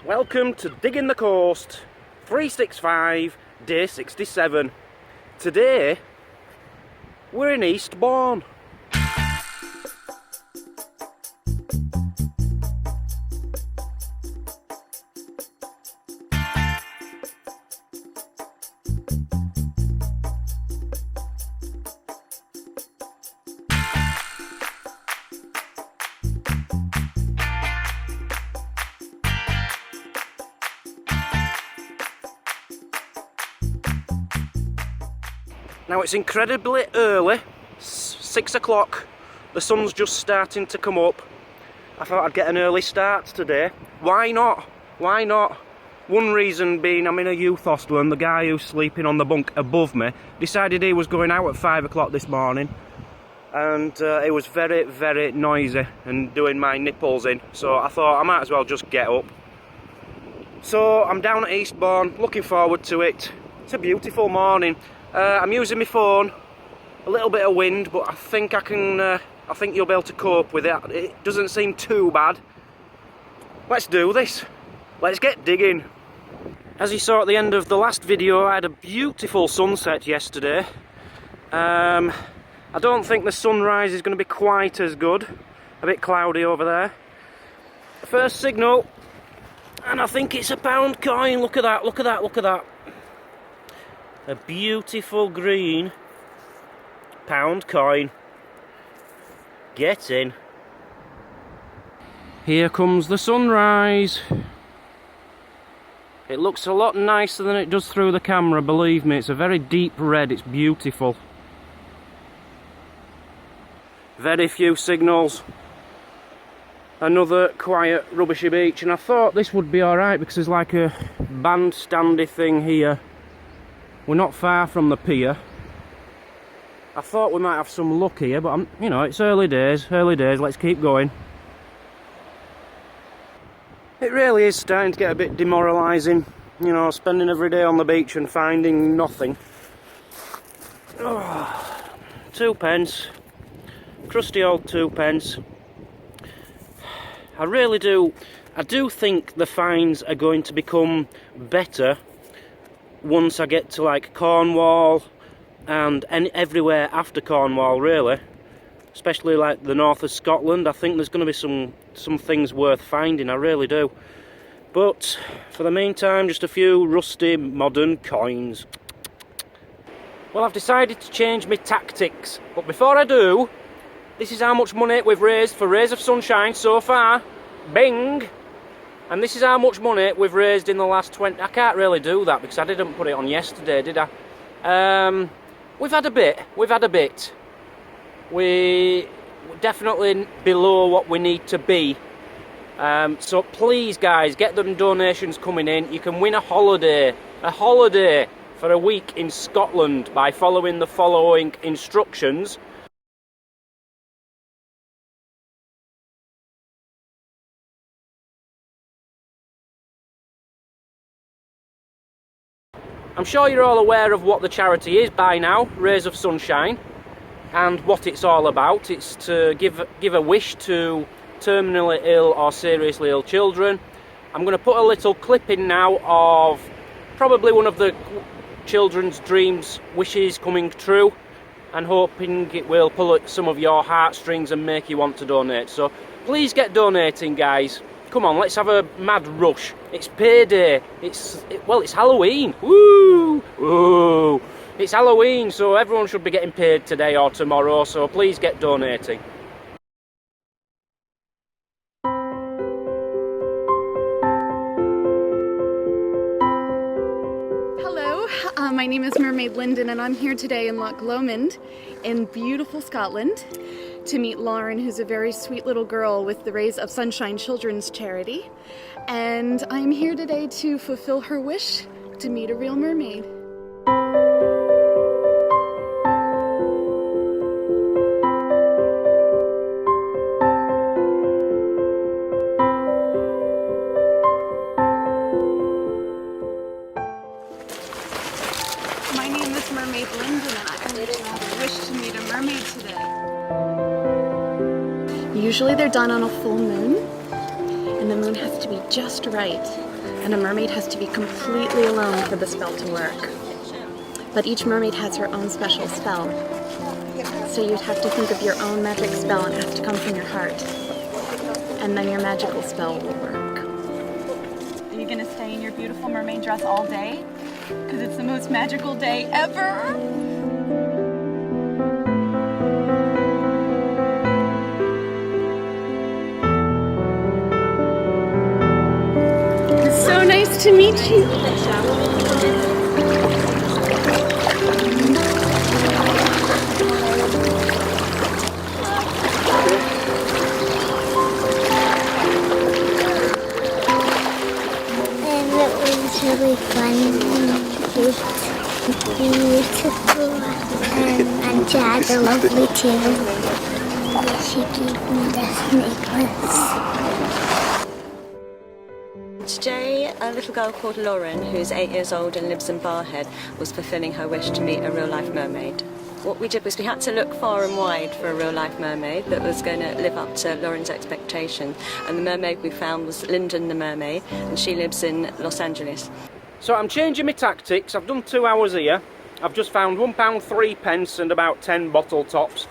Welcome to Digging the Coast 365, day 67. Today, we're in Eastbourne. Now it's incredibly early, 6 o'clock, the sun's just starting to come up. I thought I'd get an early start today. Why not? Why not? One reason being I'm in a youth hostel and the guy who's sleeping on the bunk above me decided he was going out at 5 o'clock this morning, and it was very, very noisy and doing my nipples in, so I thought I might as well just get up. So I'm down at Eastbourne, looking forward to it. It's a beautiful morning. I'm using my phone, a little bit of wind, but I think I can. I think you'll be able to cope with it. It doesn't seem too bad. Let's do this. Let's get digging. As you saw at the end of the last video, I had a beautiful sunset yesterday. I don't think the sunrise is going to be quite as good. A bit cloudy over there. First signal, and I think it's a pound coin. Look at that! Look at that! Look at that! A beautiful green pound coin. Get in. Here comes the sunrise. It looks a lot nicer than it does through the camera, believe me. It's a very deep red, it's beautiful. Very few signals. Another quiet, rubbishy beach, and I thought this would be alright because there's like a bandstandy thing here. We're not far from the pier. I thought we might have some luck here, but you know, it's early days, let's keep going. It really is starting to get a bit demoralising, you know, spending every day on the beach and finding nothing. Oh, 2p. Crusty old 2p. I do think the finds are going to become better once I get to like Cornwall and everywhere after Cornwall, really, especially like the north of Scotland. I think there's going to be some things worth finding, I really do. But for the meantime, just a few rusty modern coins. Well, I've decided to change my tactics, but before I do, this is how much money we've raised for Rays of Sunshine so far. Bing! And this is how much money we've raised in the last 20... I can't really do that because I didn't put it on yesterday, did I? We've had a bit. We're definitely below what we need to be. So please, guys, get them donations coming in. You can win a holiday for a week in Scotland by following the following instructions. I'm sure you're all aware of what the charity is by now, Rays of Sunshine, and what it's all about. It's to give a wish to terminally ill or seriously ill children. I'm going to put a little clip in now of probably one of the children's dreams, wishes coming true, and hoping it will pull at some of your heartstrings and make you want to donate. So please get donating, guys. Come on, let's have a mad rush. It's payday. It's Halloween. Woo! Woo! It's Halloween, so everyone should be getting paid today or tomorrow, so please get donating. Hello, my name is Mermaid Linden, and I'm here today in Loch Lomond in beautiful Scotland to meet Lauren, who's a very sweet little girl with the Rays of Sunshine Children's Charity. And I'm here today to fulfill her wish to meet a real mermaid. My name is Mermaid Linden, and I wish to meet a mermaid today. Usually they're done on a full moon, and and the moon has to be just right, and a mermaid has to be completely alone for the spell to work. But each mermaid has her own special spell. So you'd have to think of your own magic spell, and it has to come from your heart. And then your magical spell will work. Are you gonna stay in your beautiful mermaid dress all day? Because it's the most magical day ever! It's so nice to meet you. Really fun and beautiful, and she had a lovely tail. She gave me this necklace. Today, a little girl called Lauren, who's 8 years old and lives in Barhead, was fulfilling her wish to meet a real-life mermaid. What we did was we had to look far and wide for a real-life mermaid that was going to live up to Lauren's expectations. And the mermaid we found was Linden the mermaid, and she lives in Los Angeles. So I'm changing my tactics. I've done 2 hours here. I've just found £1 3 and about 10 bottle tops.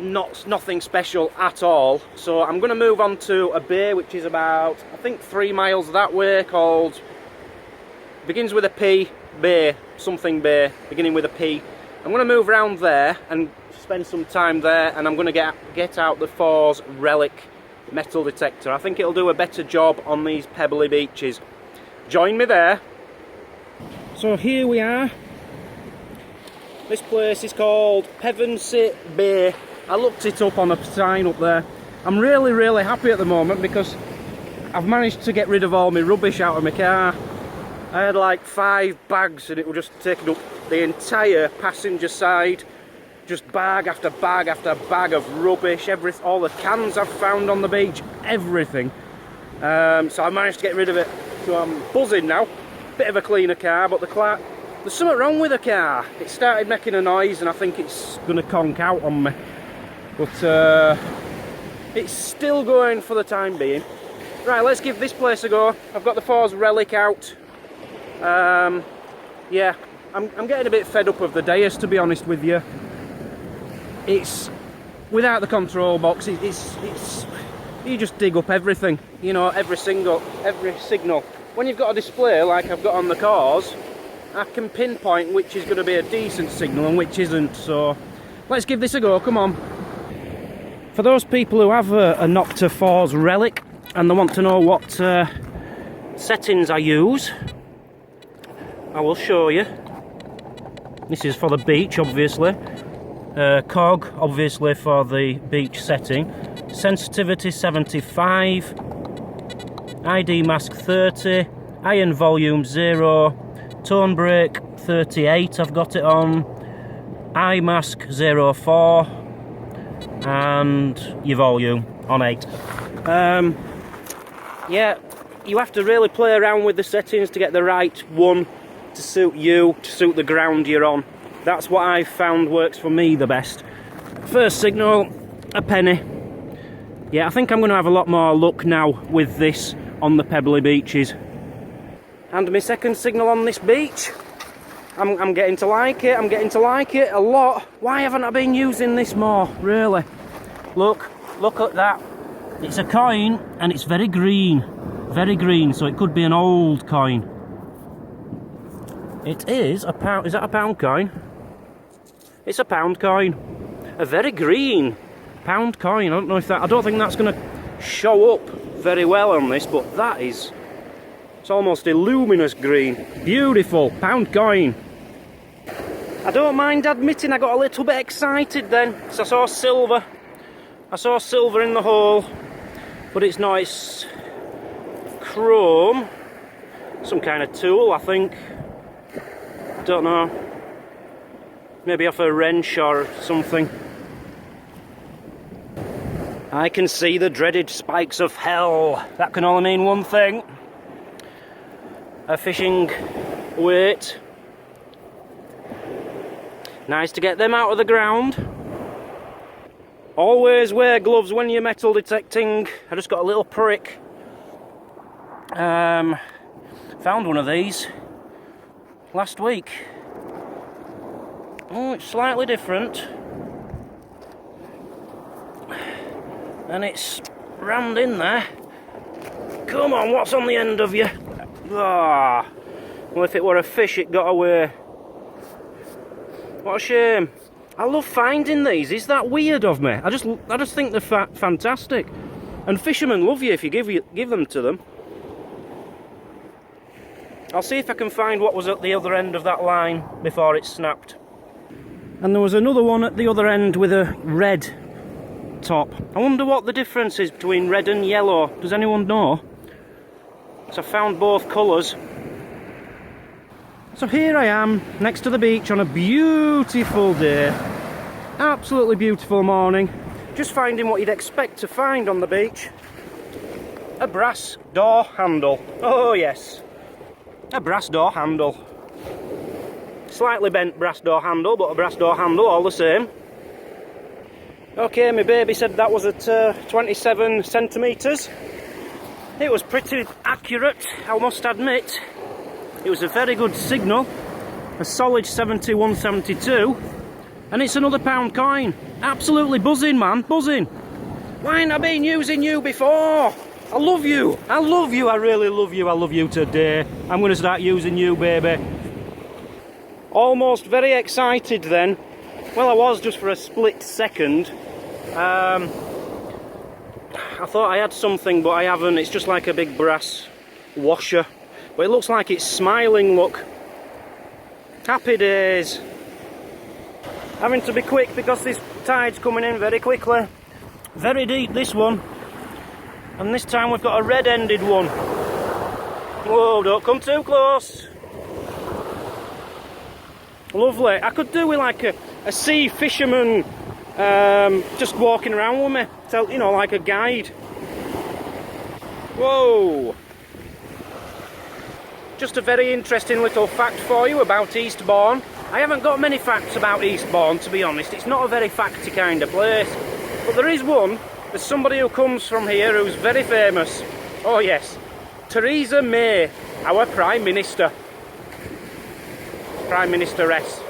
Nothing special at all. So I'm going to move on to a bay which is about, I think, 3 miles that way, called, begins with a P, Bay, something Bay, beginning with a P. I'm going to move around there and spend some time there, and I'm going to get out the Fours Relic metal detector. I think it'll do a better job on these pebbly beaches. Join me there. So here we are. This place is called Pevensey Bay. I looked it up on a sign up there. I'm really happy at the moment because I've managed to get rid of all my rubbish out of my car. I had like 5 bags and it was just taking up the entire passenger side. Just bag after bag after bag of rubbish, all the cans I've found on the beach, everything. So I managed to get rid of it. So I'm buzzing now. Bit of a cleaner car, but there's something wrong with the car. It started making a noise and I think it's going to conk out on me. But it's still going for the time being. Right, let's give this place a go. I've got the Fours Relic out. Yeah, I'm getting a bit fed up of the Deus, to be honest with you. It's without the control box. It's you just dig up everything. You know, every signal. When you've got a display like I've got on the cars, I can pinpoint which is going to be a decent signal and which isn't. So let's give this a go. Come on. For those people who have a Nocta Fours Relic and they want to know what settings I use, I will show you. This is for the beach, obviously. Cog, obviously, for the beach setting. Sensitivity 75. ID mask 30. Iron volume 0. Tone break 38, I've got it on. Eye mask 04. And your volume on 8. Yeah, you have to really play around with the settings to get the right one to suit you, to suit the ground you're on. That's what I've found works for me the best. First signal, a penny. Yeah, I think I'm going to have a lot more luck now with this on the pebbly beaches. And my second signal on this beach, I'm getting to like it. I'm getting to like it a lot. Why haven't I been using this more, really? Look at that. It's a coin and it's very green, so it could be an old coin. It is a pound. Is that a pound coin? It's a pound coin. A very green pound coin. I don't think that's going to show up very well on this, but that is. It's almost a luminous green. Beautiful pound coin. I don't mind admitting I got a little bit excited then, because I saw silver. I saw silver in the hole, but it's not. It's chrome. Some kind of tool, I think. Don't know. Maybe off a wrench or something. I can see the dreaded spikes of hell. That can only mean one thing. A fishing weight. Nice to get them out of the ground. Always wear gloves when you're metal detecting. I just got a little prick Found one of these last week. Oh, it's slightly different. And it's rammed in there. Come on, what's on the end of you? Ah, well, if it were a fish, it got away. What a shame. I love finding these. Is that weird of me? I just think they're fantastic. And fishermen love you if you give them to them. I'll see if I can find what was at the other end of that line before it snapped. And there was another one at the other end with a red top. I wonder what the difference is between red and yellow. Does anyone know? So I found both colours. So here I am next to the beach on a beautiful day. Absolutely beautiful morning. Just finding what you'd expect to find on the beach. A brass door handle. Oh yes. A brass door handle. Slightly bent brass door handle, but a brass door handle all the same. Okay, my baby said that was at 27 centimetres. It was pretty accurate, I must admit. It was a very good signal. A solid 71, 72. And it's another £1 coin. Absolutely buzzing, man, buzzing. Why ain't I been using you before? I love you. I love you. I really love you. I love you today. I'm going to start using you, baby. Almost very excited then. Well, I was just for a split second. I thought I had something, but I haven't. It's just like a big brass washer. But it looks like it's smiling, look. Happy days. Having to be quick because this tide's coming in very quickly. Very deep, this one. And this time we've got a red-ended one. Whoa, don't come too close. Lovely. I could do with like a sea fisherman just walking around with me. You know, like a guide. Whoa. Just a very interesting little fact for you about Eastbourne. I haven't got many facts about Eastbourne, to be honest. It's not a very facty kind of place. But there is one. There's somebody who comes from here who's very famous. Oh yes, Theresa May, our Prime Minister. Prime Ministeress.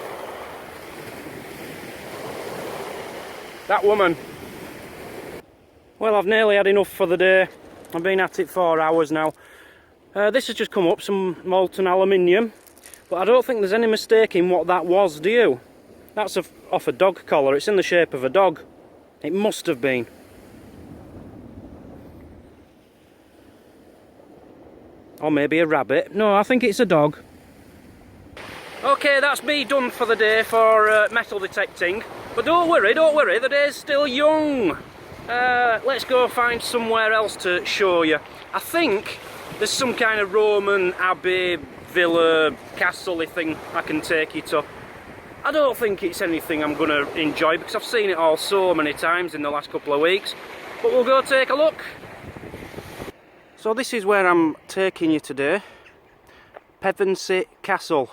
That woman. Well, I've nearly had enough for the day. I've been at it 4 hours now. This has just come up, some molten aluminium. But I don't think there's any mistake in what that was, do you? That's off a dog collar. It's in the shape of a dog. It must have been. Or maybe a rabbit. No, I think it's a dog. Okay, that's me done for the day for metal detecting. But don't worry, the day's still young. Let's go find somewhere else to show you. I think there's some kind of Roman abbey, villa, castle-y thing I can take you to. I don't think it's anything I'm going to enjoy because I've seen it all so many times in the last couple of weeks. But we'll go take a look. So this is where I'm taking you today. Pevensey Castle.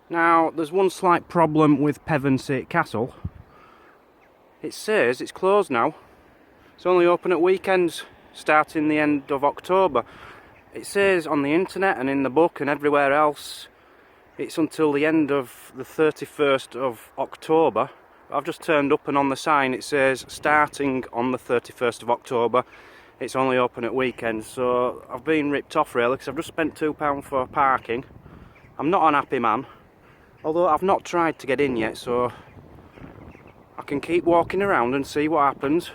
Now, there's one slight problem with Pevensey Castle. It says it's closed now. It's only open at weekends, starting the end of October. It says on the internet and in the book and everywhere else, it's until the end of the 31st of October. I've just turned up and on the sign it says starting on the 31st of October. It's only open at weekends, so I've been ripped off really because I've just spent £2 for parking. I'm not an happy man, although I've not tried to get in yet, so I can keep walking around and see what happens.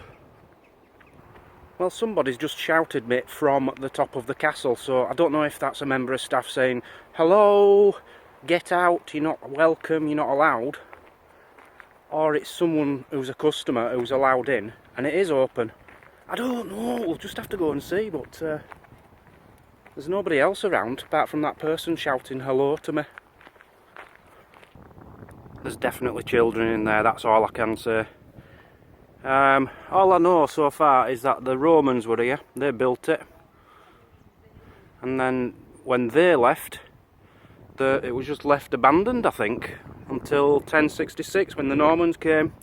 Well, somebody's just shouted me from the top of the castle, so I don't know if that's a member of staff saying, "Hello, get out, you're not welcome, you're not allowed," or it's someone who's a customer who's allowed in, and it is open. I don't know, we'll just have to go and see, but there's nobody else around apart from that person shouting hello to me. There's definitely children in there, that's all I can say. All I know so far is that the Romans were here, they built it, and then when they left, it was just left abandoned, I think, until 1066 when the Normans came.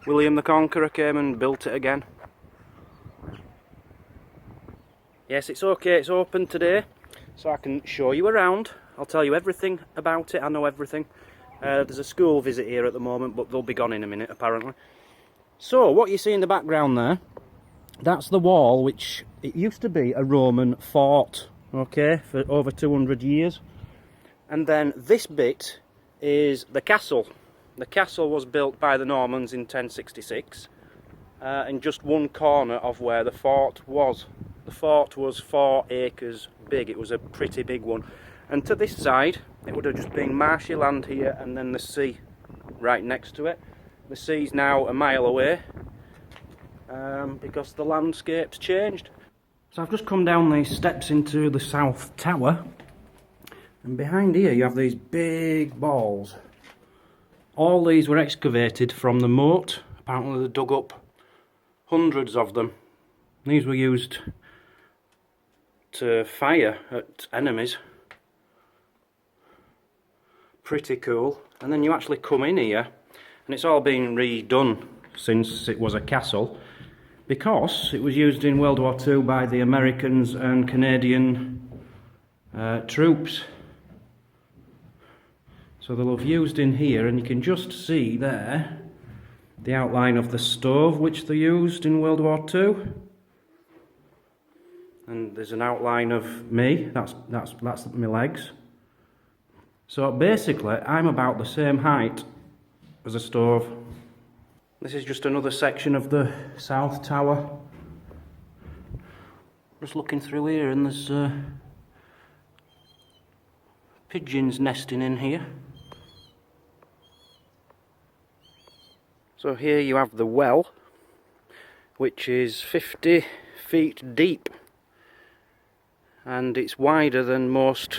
William the Conqueror came and built it again. Yes, it's okay, it's open today, so I can show you around. I'll tell you everything about it, I know everything. There's a school visit here at the moment, but they'll be gone in a minute apparently. So, what you see in the background there, that's the wall which, it used to be a Roman fort, okay, for over 200 years. And then this bit is the castle. The castle was built by the Normans in 1066, in just one corner of where the fort was. The fort was 4 acres big, it was a pretty big one. And to this side, it would have just been marshy land here and then the sea right next to it. The sea's now a mile away, because the landscape's changed. So I've just come down these steps into the south tower, and behind here you have these big balls. All these were excavated from the moat. Apparently they dug up hundreds of them. These were used to fire at enemies. Pretty cool. And then you actually come in here, and it's all been redone since it was a castle, because it was used in World War II by the Americans and Canadian troops. So they'll have used in here, and you can just see there the outline of the stove which they used in World War II. And there's an outline of me, that's my legs. So basically I'm about the same height as a stove. This is just another section of the south tower. Just looking through here, and there's pigeons nesting in here. So here you have the well, which is 50 feet deep, and it's wider than most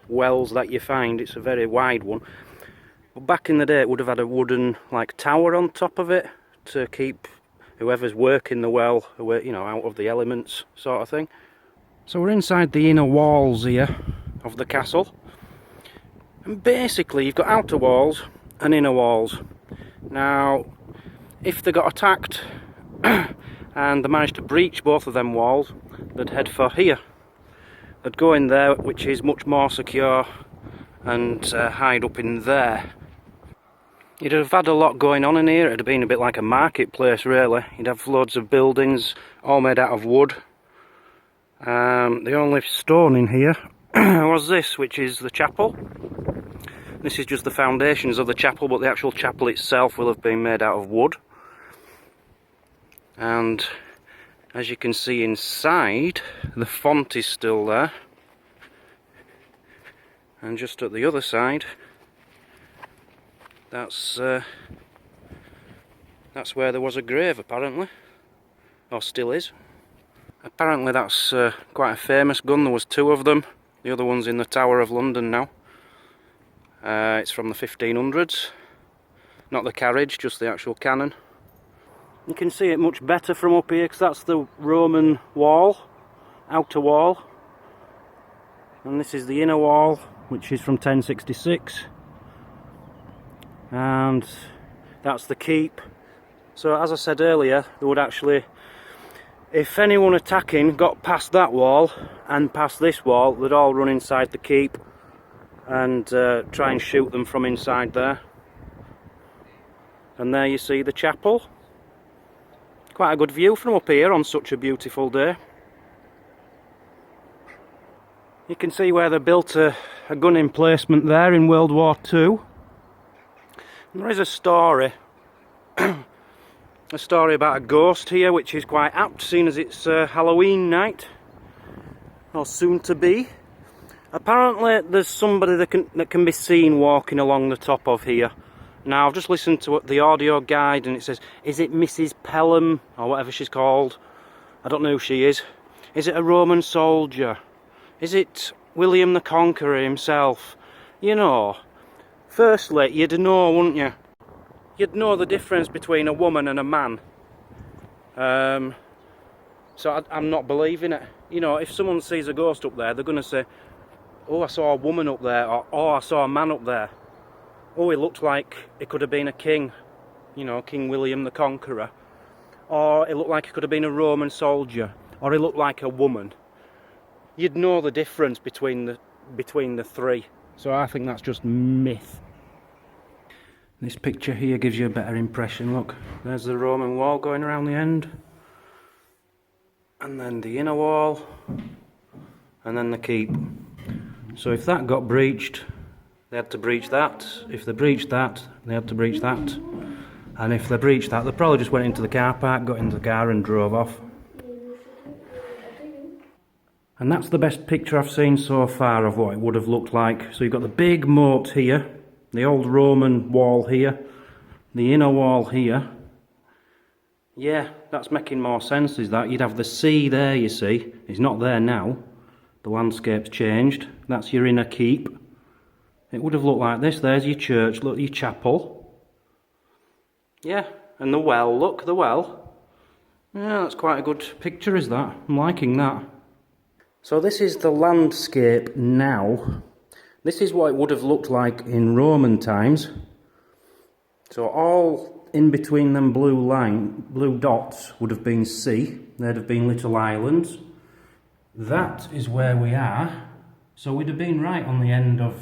wells that you find. It's a very wide one. But back in the day it would have had a wooden like tower on top of it to keep whoever's working the well away, you know, out of the elements sort of thing. So we're inside the inner walls here of the castle, and basically you've got outer walls and inner walls. Now if they got attacked and they managed to breach both of them walls, they'd head for here. They'd go in there, which is much more secure, and hide up in there. You'd have had a lot going on in here. It'd have been a bit like a marketplace really. You'd have loads of buildings all made out of wood. The only stone in here was this, which is the chapel. This is just the foundations of the chapel, but the actual chapel itself will have been made out of wood. And as you can see inside, the font is still there. And just at the other side, that's where there was a grave apparently, or still is. Apparently that's quite a famous gun. There was 2 of them. The other one's in the Tower of London now. It's from the 1500s. Not the carriage, just the actual cannon. You can see it much better from up here, because that's the Roman wall, outer wall. And this is the inner wall, which is from 1066. And that's the keep. So as I said earlier, they would actually, if anyone attacking got past that wall and past this wall, they'd all run inside the keep and try and shoot them from inside there. And there you see the chapel. Quite a good view from up here on such a beautiful day. You can see where they built a gun emplacement there in World War II. And there is a story about a ghost here, which is quite apt, seeing as it's Halloween night, or soon to be. Apparently there's somebody that can be seen walking along the top of here. Now I've just listened to the audio guide, and it says, is it Mrs. Pelham, or whatever she's called? I don't know who she is. Is it a Roman soldier? Is it William the Conqueror himself? You know, firstly, you'd know, wouldn't you? You'd know the difference between a woman and a man. So I'm not believing it. You know, if someone sees a ghost up there, they're going to say, oh, I saw a woman up there, or oh, I saw a man up there. Oh, it looked like it could have been a king, you know, King William the Conqueror. Or it looked like it could have been a Roman soldier. Or it looked like a woman. you'd know the difference between the three. So I think that's just myth. This picture here gives you a better impression. Look, there's the Roman wall going around the end, and then the inner wall, and then the keep. So if that got breached, they had to breach that. If they breached that, they had to breach that. And if they breached that, they probably just went into the car park, got into the car and drove off. And that's the best picture I've seen so far of what it would have looked like. So you've got the big moat here, the old Roman wall here, the inner wall here. Yeah, that's making more sense, is that. You'd have the sea there, you see. It's not there now. The landscape's changed. That's your inner keep. It would have looked like this. There's your church, look, your chapel. Yeah, and the well, look, the well. Yeah, that's quite a good picture, is that? I'm liking that. So this is the landscape now. This is what it would have looked like in Roman times. So all in between them blue dots would have been sea. There'd have been little islands. That is where we are. So we'd have been right on the end of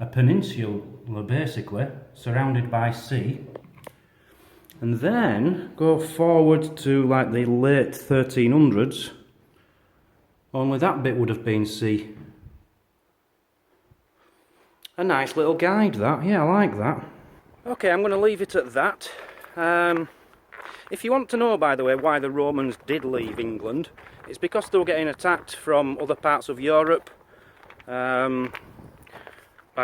a peninsula, basically, surrounded by sea. And then go forward to like the late 1300s. Only that bit would have been sea. A nice little guide, that. Yeah, I like that. Okay, I'm going to leave it at that. If you want to know, by the way, why the Romans did leave England, it's because they were getting attacked from other parts of Europe by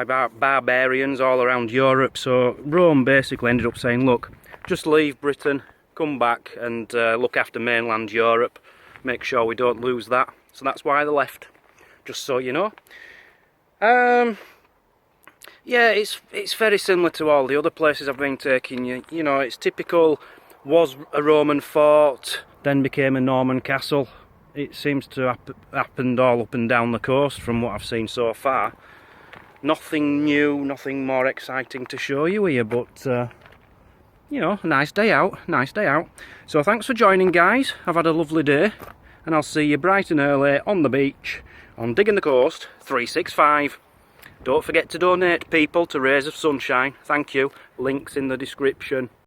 barbarians all around Europe. So Rome basically ended up saying, look, just leave Britain, come back and look after mainland Europe, make sure we don't lose that. So that's why they left, just so you know. Yeah, it's very similar to all the other places I've been taking you. You know, it's typical, was a Roman fort, then became a Norman castle. It seems to have happened all up and down the coast from what I've seen so far. Nothing new, nothing more exciting to show you here, but you know, a nice day out, nice day out. So thanks for joining, guys. I've had a lovely day, and I'll see you bright and early on the beach on Digging the Coast 365. Don't forget to donate, people, to Rays of Sunshine. Thank you. Links in the description.